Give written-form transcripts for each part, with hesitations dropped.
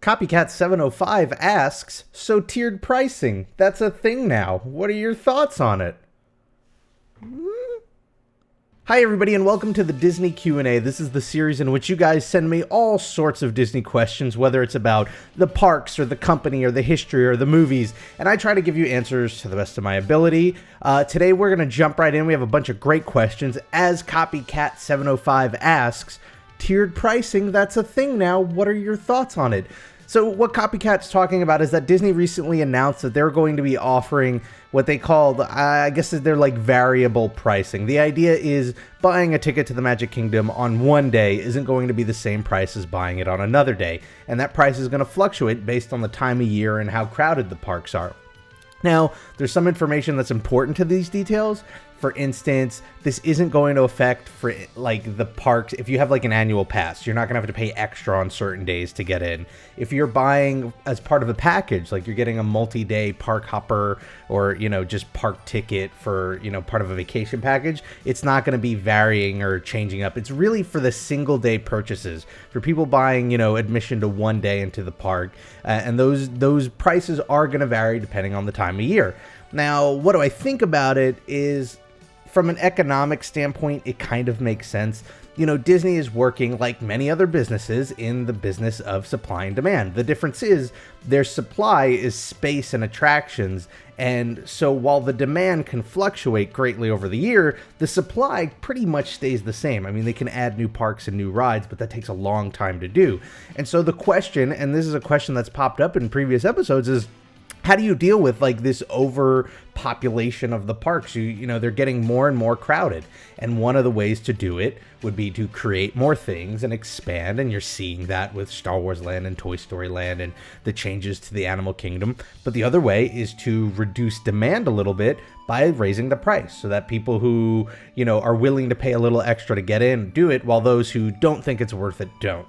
Copycat705 asks, so tiered pricing, that's a thing now. What are your thoughts on it? Hi everybody and welcome to the Disney Q&A. This is the series in which you guys send me all sorts of Disney questions, whether it's about the parks or the company or the history or the movies, and I try to give you answers to the best of my ability. Today we're going to jump right in. We have a bunch of great questions. As Copycat705 asks, tiered pricing, that's a thing now. What are your thoughts on it? So what Copycat's talking about is that Disney recently announced that they're going to be offering what they called, I guess they're like variable pricing. The idea is buying a ticket to the Magic Kingdom on one day isn't going to be the same price as buying it on another day. And that price is going to fluctuate based on the time of year and how crowded the parks are. Now, there's some information that's important to these details. For instance, this isn't going to affect for like the parks. If you have like an annual pass, you're not going to have to pay extra on certain days to get in. If you're buying as part of a package, like you're getting a multi-day park hopper or, just park ticket for, part of a vacation package, it's not going to be varying or changing up. It's really for the single day purchases for people buying, admission to one day into the park. And those prices are going to vary depending on the time of year. Now, what do I think about it is, from an economic standpoint, it kind of makes sense. Disney is working, like many other businesses, in the business of supply and demand. The difference is their supply is space and attractions. And so while the demand can fluctuate greatly over the year, the supply pretty much stays the same. I mean, they can add new parks and new rides, but that takes a long time to do. And so the question, and this is a question that's popped up in previous episodes, is how do you deal with like this overpopulation of the parks? They're getting more and more crowded. And one of the ways to do it would be to create more things and expand. And you're seeing that with Star Wars Land and Toy Story Land and the changes to the Animal Kingdom. But the other way is to reduce demand a little bit by raising the price so that people who, are willing to pay a little extra to get in do it, while those who don't think it's worth it don't.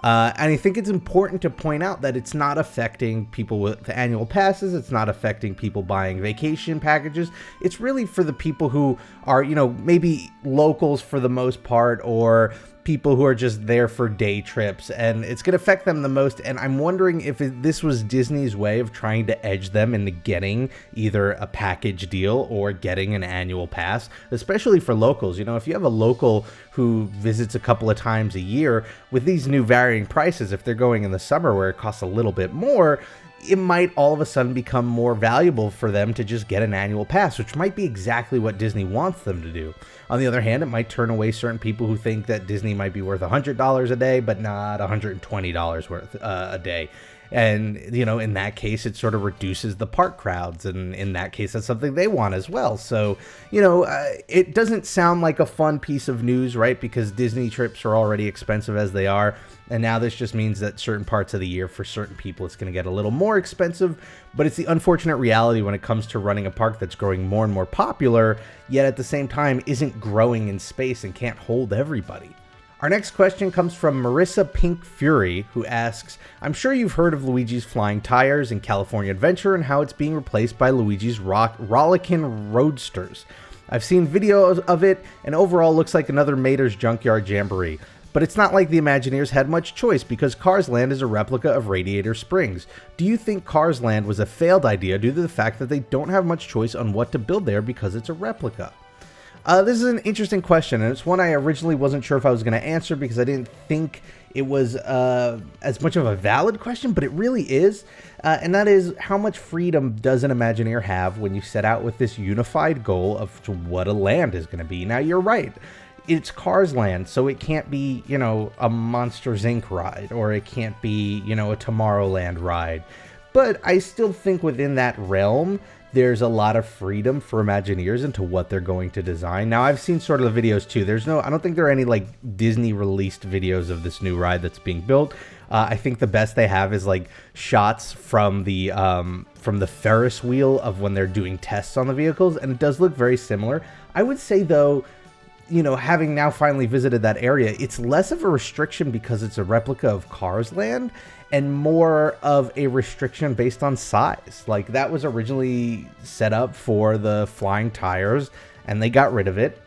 And I think it's important to point out that it's not affecting people with annual passes. It's not affecting people buying vacation packages. It's really for the people who are, maybe locals for the most part, or people who are just there for day trips, and it's going to affect them the most. And I'm wondering if this was Disney's way of trying to edge them into getting either a package deal or getting an annual pass, especially for locals. If you have a local who visits a couple of times a year, with these new varying prices, if they're going in the summer where it costs a little bit more, it might all of a sudden become more valuable for them to just get an annual pass, which might be exactly what Disney wants them to do. On the other hand, it might turn away certain people who think that Disney might be worth $100 a day, but not $120 worth a day. And, in that case, it sort of reduces the park crowds. And in that case, that's something they want as well. So, it doesn't sound like a fun piece of news, right? Because Disney trips are already expensive as they are. And now this just means that certain parts of the year for certain people, it's going to get a little more expensive. But it's the unfortunate reality when it comes to running a park that's growing more and more popular, yet at the same time isn't growing in space and can't hold everybody. Our next question comes from Marissa Pink Fury, who asks, I'm sure you've heard of Luigi's Flying Tires in California Adventure and how it's being replaced by Luigi's Rollickin' Roadsters. I've seen videos of it, and overall looks like another Mater's Junkyard Jamboree. But it's not like the Imagineers had much choice because Cars Land is a replica of Radiator Springs. Do you think Cars Land was a failed idea due to the fact that they don't have much choice on what to build there because it's a replica? This is an interesting question, and it's one I originally wasn't sure if I was going to answer because I didn't think it was as much of a valid question, but it really is. And that is, how much freedom does an Imagineer have when you set out with this unified goal of what a land is going to be? Now, you're right. It's Cars Land, so it can't be, a Monsters, Inc. ride, or it can't be, a Tomorrowland ride. But I still think within that realm, there's a lot of freedom for Imagineers into what they're going to design. Now, I've seen sort of the videos too. I don't think there are any like Disney released videos of this new ride that's being built. I think the best they have is like shots from the Ferris wheel of when they're doing tests on the vehicles, and it does look very similar. I would say though, having now finally visited that area, it's less of a restriction because it's a replica of Cars Land and more of a restriction based on size. Like, that was originally set up for the flying tires and they got rid of it.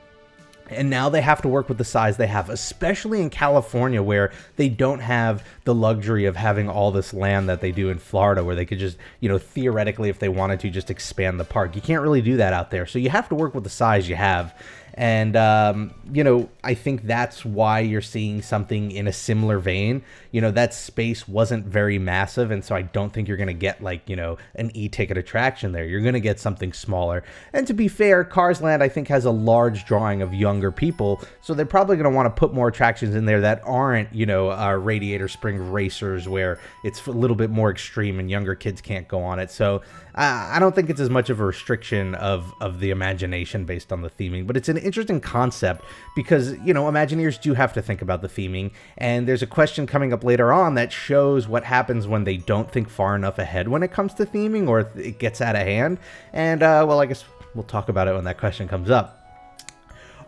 And now they have to work with the size they have, especially in California, where they don't have the luxury of having all this land that they do in Florida, where they could just, theoretically, if they wanted to, just expand the park. You can't really do that out there. So you have to work with the size you have. And, I think that's why you're seeing something in a similar vein. That space wasn't very massive. And so I don't think you're going to get an e-ticket attraction there. You're going to get something smaller. And to be fair, Cars Land, I think, has a large drawing of younger people. So they're probably going to want to put more attractions in there that aren't, Radiator Spring Racers, where it's a little bit more extreme and younger kids can't go on it. So I don't think it's as much of a restriction of the imagination based on the theming, but it's an interesting concept because, Imagineers do have to think about the theming, and there's a question coming up later on that shows what happens when they don't think far enough ahead when it comes to theming, or it gets out of hand. And, I guess we'll talk about it when that question comes up.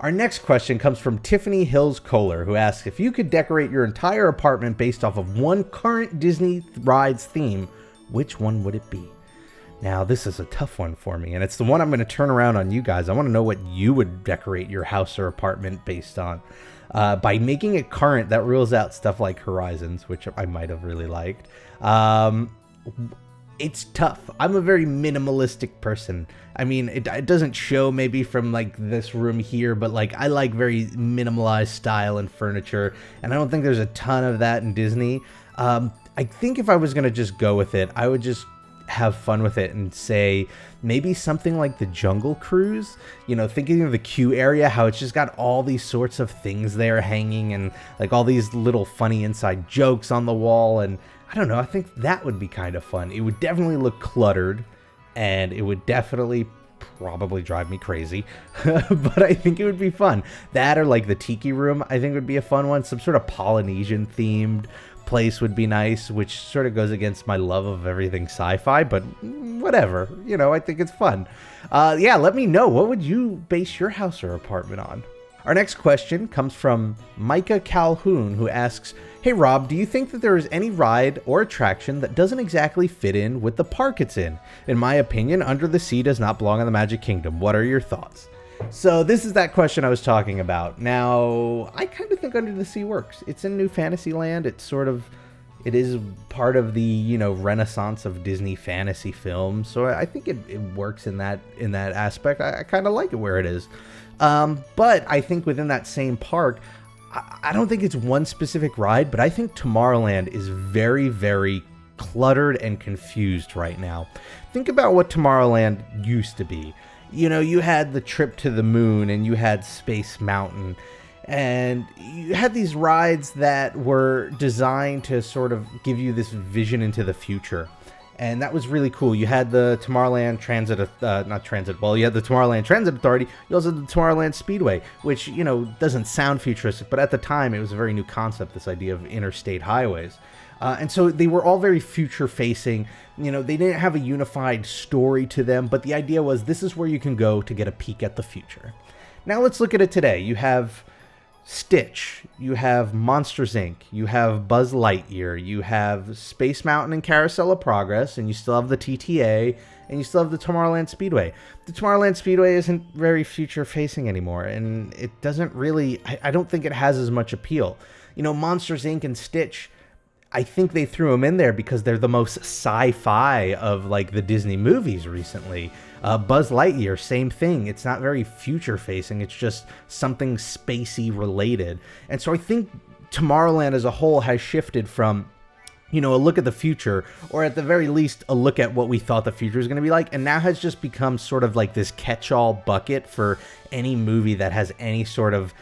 Our next question comes from Tiffany Hills Kohler, who asks, if you could decorate your entire apartment based off of one current Disney ride's theme, which one would it be? Now, this is a tough one for me, and it's the one I'm going to turn around on you guys. I want to know what you would decorate your house or apartment based on. By making it current, that rules out stuff like Horizons, which I might have really liked. It's tough. I'm a very minimalistic person. I mean, it doesn't show maybe from this room here, but I like very minimalized style and furniture, and I don't think there's a ton of that in Disney. I think if I was going to just go with it, I would just have fun with it and say maybe something like the Jungle Cruise, thinking of the queue area, how it's just got all these sorts of things there hanging and all these little funny inside jokes on the wall. And I don't know, I think that would be kind of fun. It would definitely look cluttered and it would definitely probably drive me crazy, but I think it would be fun. That or the Tiki Room, I think would be a fun one. Some sort of Polynesian themed place would be nice, which sort of goes against my love of everything sci-fi, but whatever, I think it's fun. Let me know, what would you base your house or apartment on? Our next question comes from Micah Calhoun, who asks, hey Rob, do you think that there is any ride or attraction that doesn't exactly fit in with the park it's in? In my opinion, Under the Sea does not belong in the Magic Kingdom. What are your thoughts? So this is that question I was talking about. Now, I kind of think Under the Sea works. It's in New Fantasyland. It is part of the, renaissance of Disney fantasy films. So I think it works in that aspect. I kind of like it where it is. But I think within that same park, I don't think it's one specific ride, but I think Tomorrowland is very, very cluttered and confused right now. Think about what Tomorrowland used to be. You had the Trip to the Moon and you had Space Mountain, and you had these rides that were designed to sort of give you this vision into the future. And that was really cool. You had the Tomorrowland Transit, you had the Tomorrowland Transit Authority. You also had the Tomorrowland Speedway, which, doesn't sound futuristic, but at the time it was a very new concept, this idea of interstate highways. And so they were all very future facing. They didn't have a unified story to them, but the idea was this is where you can go to get a peek at the future. Now let's look at it today. You have Stitch, you have Monsters Inc., you have Buzz Lightyear, you have Space Mountain and Carousel of Progress, and you still have the TTA, and you still have the Tomorrowland Speedway. The Tomorrowland Speedway isn't very future facing anymore, and it doesn't really, I don't think it has as much appeal. Monsters Inc. and Stitch, I think they threw them in there because they're the most sci-fi of the Disney movies recently. Buzz Lightyear, same thing. It's not very future facing. It's just something spacey related. And so I think Tomorrowland as a whole has shifted from, a look at the future, or at the very least, a look at what we thought the future was going to be like, and now has just become sort of this catch-all bucket for any movie that has any sort of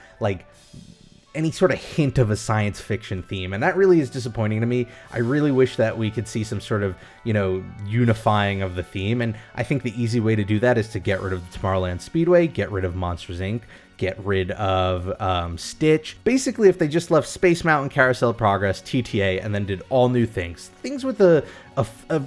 hint of a science fiction theme. And that really is disappointing to me. I really wish that we could see some sort of, unifying of the theme. And I think the easy way to do that is to get rid of the Tomorrowland Speedway, get rid of Monsters Inc., get rid of Stitch. Basically, if they just left Space Mountain, Carousel of Progress, TTA, and then did all new things with a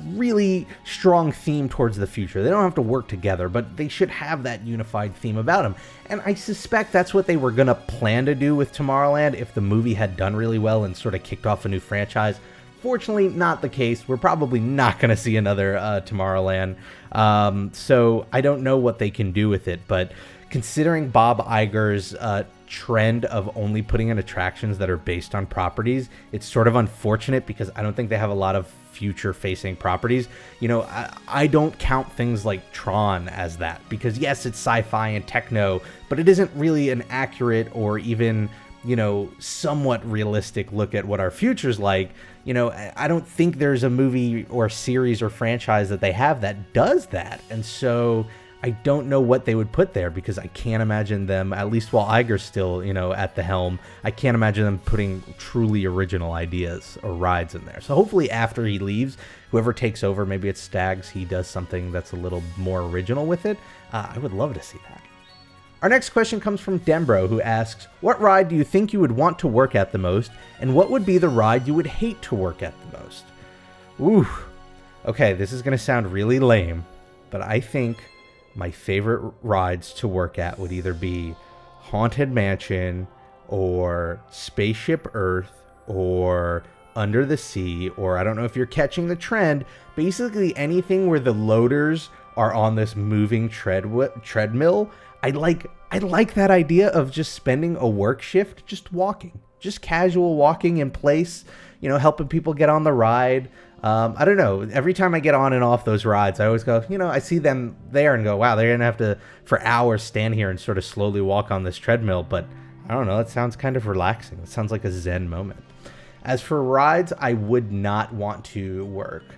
really strong theme towards the future. They don't have to work together, but they should have that unified theme about them. And I suspect that's what they were going to plan to do with Tomorrowland if the movie had done really well and sort of kicked off a new franchise. Fortunately, not the case. We're probably not going to see another Tomorrowland. So I don't know what they can do with it, but considering Bob Iger's trend of only putting in attractions that are based on properties, it's sort of unfortunate because I don't think they have a lot of future-facing properties. You know, I don't count things like Tron as that because, yes, it's sci-fi and techno, but it isn't really an accurate or even, you know, somewhat realistic look at what our future's like. You know, I don't think there's a movie or series or franchise that they have that does that. And so I don't know what they would put there because I can't imagine them, at least while Iger's still, you know, at the helm, I can't imagine them putting truly original ideas or rides in there. So hopefully after he leaves, whoever takes over, maybe it's Stags, he does something that's a little more original with it. I would love to see that. Our next question comes from Dembro, who asks, what ride do you think you would want to work at the most, and what would be the ride you would hate to work at the most? Ooh, okay, this is going to sound really lame, but I think my favorite rides to work at would either be Haunted Mansion or Spaceship Earth or Under the Sea, or I don't know if you're catching the trend, basically anything where the loaders are on this moving treadmill. I like that idea of just spending a work shift just walking, just casual walking in place, you know, helping people get on the ride. I don't know. Every time I get on and off those rides, I always go, you know, I see them there and go, wow, they're going to have to, for hours, stand here and sort of slowly walk on this treadmill. But I don't know. It sounds kind of relaxing. It sounds like a Zen moment. As for rides, I would not want to work.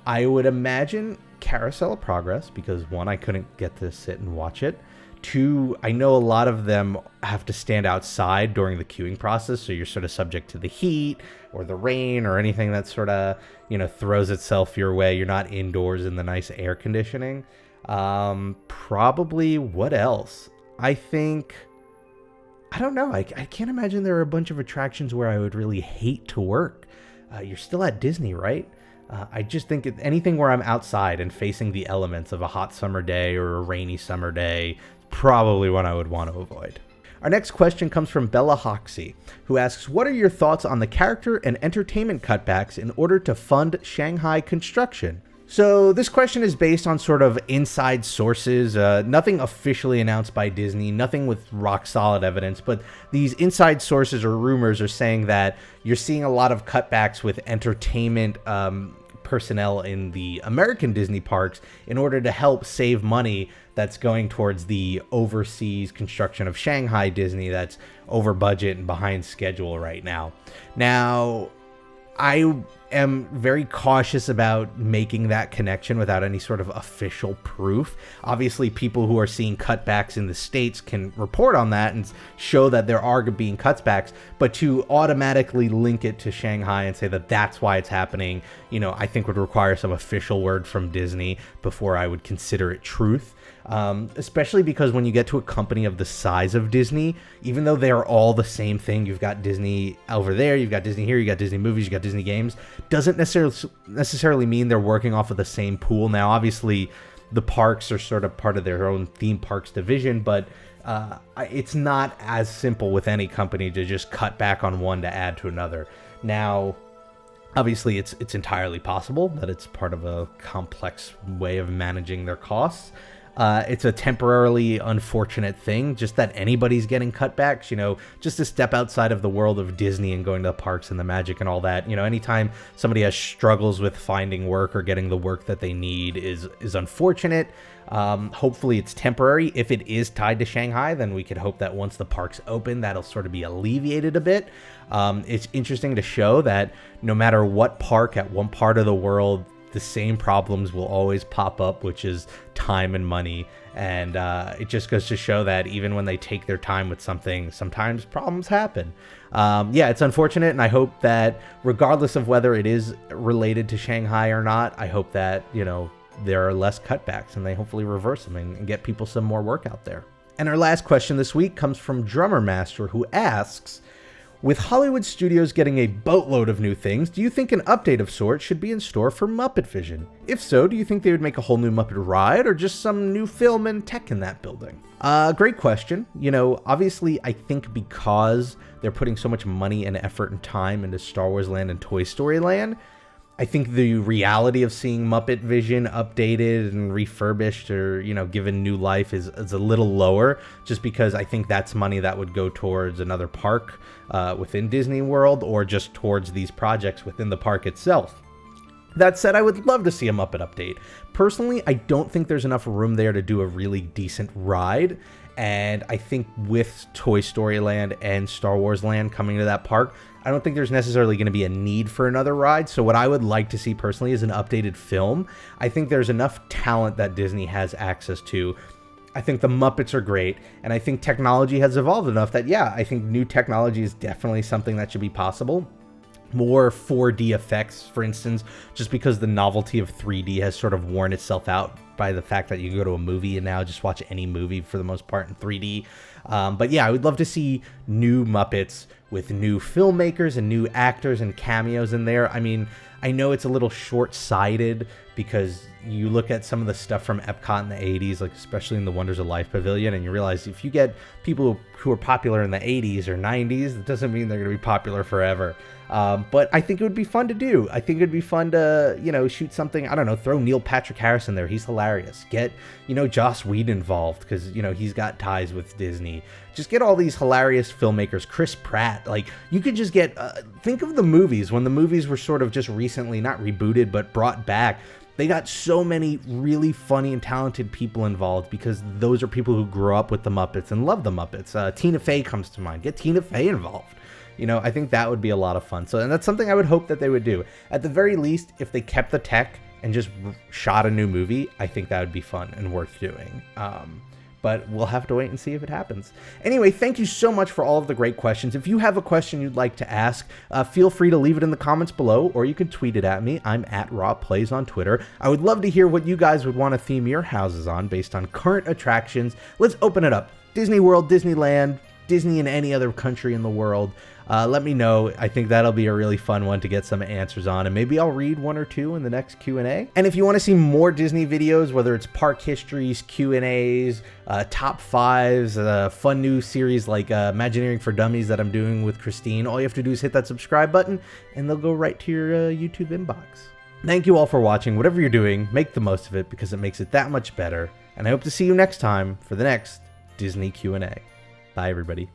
I would imagine Carousel of Progress because, one, I couldn't get to sit and watch it. Two, I know a lot of them have to stand outside during the queuing process, so you're sort of subject to the heat or the rain or anything that sort of, you know, throws itself your way. You're not indoors in the nice air conditioning. Probably what else? I think, I don't know. I can't imagine there are a bunch of attractions where I would really hate to work. You're still at Disney, right? I just think anything where I'm outside and facing the elements of a hot summer day or a rainy summer day, probably one I would want to avoid. Our next question comes from Bella Hoxie, who asks, what are your thoughts on the character and entertainment cutbacks in order to fund Shanghai construction? So this question is based on sort of inside sources, nothing officially announced by Disney, nothing with rock solid evidence, but these inside sources or rumors are saying that you're seeing a lot of cutbacks with entertainment personnel in the American Disney parks in order to help save money that's going towards the overseas construction of Shanghai Disney that's over budget and behind schedule right now. Now, I am very cautious about making that connection without any sort of official proof. Obviously, people who are seeing cutbacks in the States can report on that and show that there are being cutbacks, but to automatically link it to Shanghai and say that that's why it's happening, you know, I think would require some official word from Disney before I would consider it truth. Especially because when you get to a company of the size of Disney, even though they are all the same thing, you've got Disney over there, you've got Disney here, you got Disney movies, you got Disney games, doesn't necessarily mean they're working off of the same pool. Now, obviously, the parks are sort of part of their own theme parks division, but it's not as simple with any company to just cut back on one to add to another. Now, obviously, it's entirely possible that it's part of a complex way of managing their costs. It's a temporarily unfortunate thing, just that anybody's getting cutbacks, you know, just to step outside of the world of Disney and going to the parks and the magic and all that. You know, anytime somebody has struggles with finding work or getting the work that they need is unfortunate. Hopefully it's temporary. If it is tied to Shanghai, then we could hope that once the parks open, that'll sort of be alleviated a bit. It's interesting to show that no matter what park at one part of the world, the same problems will always pop up, which is time and money. And it just goes to show that even when they take their time with something, sometimes problems happen. Yeah, it's unfortunate. And I hope that regardless of whether it is related to Shanghai or not, I hope that, you know, there are less cutbacks and they hopefully reverse them and get people some more work out there. And our last question this week comes from Drummer Master, who asks, with Hollywood studios getting a boatload of new things, do you think an update of sorts should be in store for Muppet Vision? If so, do you think they would make a whole new Muppet ride or just some new film and tech in that building? Great question. You know, obviously, I think because they're putting so much money and effort and time into Star Wars Land and Toy Story Land, I think the reality of seeing Muppet Vision updated and refurbished or, given new life is a little lower, just because I think that's money that would go towards another park within Disney World or just towards these projects within the park itself. That said, I would love to see a Muppet update. Personally, I don't think there's enough room there to do a really decent ride. And I think with Toy Story Land and Star Wars Land coming to that park, I don't think there's necessarily going to be a need for another ride. So what I would like to see personally is an updated film. I think there's enough talent that Disney has access to. I think the Muppets are great, and I think technology has evolved enough that, yeah, I think new technology is definitely something that should be possible. More 4D effects, for instance, just because the novelty of 3D has sort of worn itself out by the fact that you can go to a movie and now just watch any movie for the most part in 3D. But yeah, I would love to see new Muppets with new filmmakers and new actors and cameos in there. I mean, I know it's a little short-sighted because you look at some of the stuff from Epcot in the 80s, like especially in the Wonders of Life Pavilion, and you realize if you get people who are popular in the 80s or 90s, it doesn't mean they're going to be popular forever. But I think it would be fun to do. I think it'd be fun to, shoot something, I don't know, throw Neil Patrick Harris in there. He's hilarious. Get, Joss Whedon involved because, he's got ties with Disney. Just get all these hilarious filmmakers. Chris Pratt, like, you could just get, think of the movies when the movies were sort of just recently, not rebooted, but brought back. They got so many really funny and talented people involved because those are people who grew up with the Muppets and love the Muppets. Tina Fey comes to mind. Get Tina Fey involved. I think that would be a lot of fun. So, and that's something I would hope that they would do. At the very least, if they kept the tech and just shot a new movie, I think that would be fun and worth doing. But we'll have to wait and see if it happens. Anyway, thank you so much for all of the great questions. If you have a question you'd like to ask, feel free to leave it in the comments below, or you can tweet it at me. I'm at @RawPlays on Twitter. I would love to hear what you guys would want to theme your houses on based on current attractions. Let's open it up. Disney World, Disneyland, Disney in any other country in the world. Let me know. I think that'll be a really fun one to get some answers on, and maybe I'll read one or two in the next Q&A. And if you want to see more Disney videos, whether it's park histories, Q&As, top fives, fun new series like Imagineering for Dummies that I'm doing with Christine, all you have to do is hit that subscribe button, and they'll go right to your YouTube inbox. Thank you all for watching. Whatever you're doing, make the most of it because it makes it that much better. And I hope to see you next time for the next Disney Q&A. Bye, everybody.